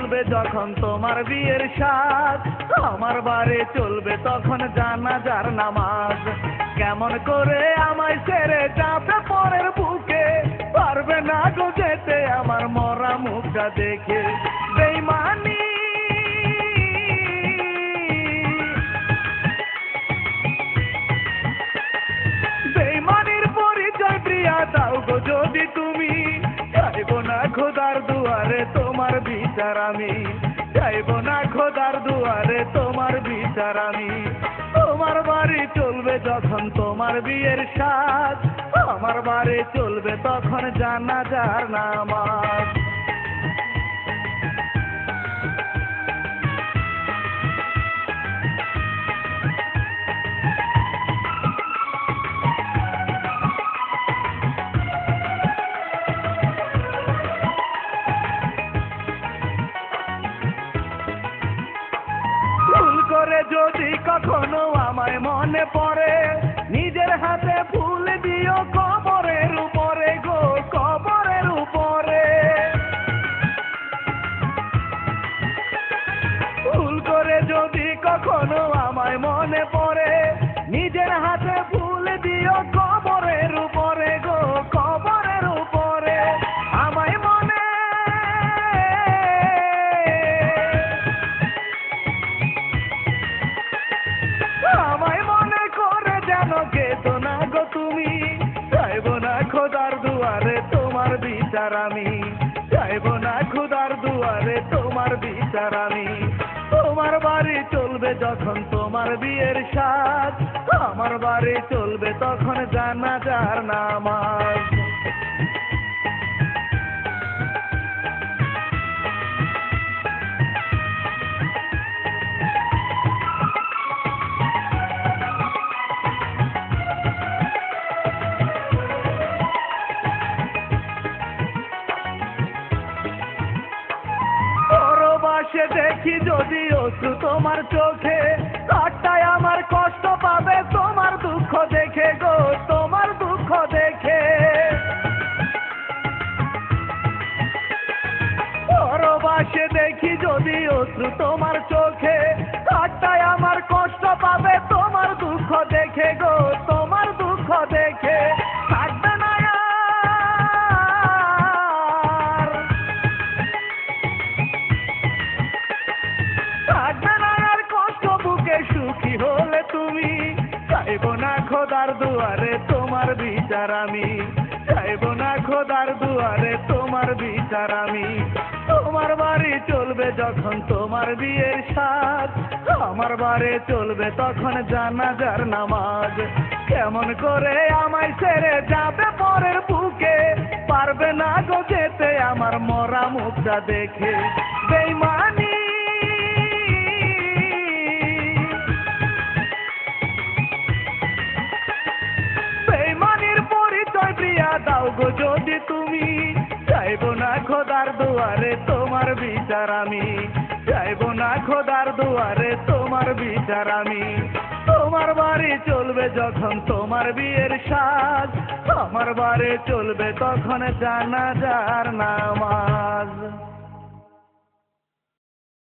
চলবে যখন তোমার বিয়ের সাজ, আমার বাড়ি চলবে তখন জানাজার নামাজ। কেমন করে আমায় ছেড়ে যাবে পরের বুকে, পারবে না গো যেতে আমার মরা মুখটা দেখে। বেইমানি বেইমানির পরিচয় প্রিয়া দাও গো যদি তুমি, চাইব না খোদার দুয়ারে তোমার বিচার আমি, চাইব না খোদার দুয়ারে তোমার বিচার আমি। তোমার বাড়ি চলবে যখন তোমার বিয়ের সাজ, আমার বাড়ি চলবে তখন জানাজার নামাজ। ভুল করে যদি কখনো আমায় মনে পড়ে, নিজের হাতে ফুল দিও কবরের উপরে গো, কবরের উপরে। ভুল করে যদি কখনো আমায় মনে পড়ে, নিজের হাতে ফুল দিও কবরের উপরে গো, কবরের উপরে। আমায় মনে আমায় মনে করে যেন কেঁদো না গো তুমি, চাইব না খোদার দুয়ারে তোমার বিচার আমি, চাইব না খোদার দুয়ারে তোমার বিচার আমি। তোমার বাড়ি চলবে যখন তোমার বিয়ের সাজ, আমার বাড়ি চলবে তখন জানাজার নামাজ। পরবাসে দেখি যদি অশ্রু তোমার চোখে, তারটাই আমার কষ্ট পাবে তোমার দুঃখ দেখে গো, তোমার দুঃখ দেখে। পরবাসে দেখি যদি অশ্রু তোমার চোখে, তারটাই আমার কষ্ট পাবে তোমার দুঃখ দেখে গো, তোমার দুঃখ দেখে। থাকবে না সুখী হলে তুমি, চাইব না খোদার দুয়ারে তোমার বিচার আমি, চাইব না খোদার দুয়ারে তোমার বিচার আমি। তোমার বাড়ি চলবে যখন তোমার বিয়ের সাজ, আমার বাড়ি চলবে তখন জানাজার নামাজ। কেমন করে আমায় ছেড়ে যাবে পরের বুকে, পারবে না গো যেতে আমার মরা মুখটা দেখে। বেইমানি দাও গো যদি তুমি, চাইব না খোদার দুয়ারে তোমার বিচার আমি, চাইব না খোদার দুয়ারে তোমার বিচার আমি। তোমার বাড়ি চলবে যখন তোমার বিয়ের সাজ, আমার বাড়ি চলবে তখন জানাজার নামাজ।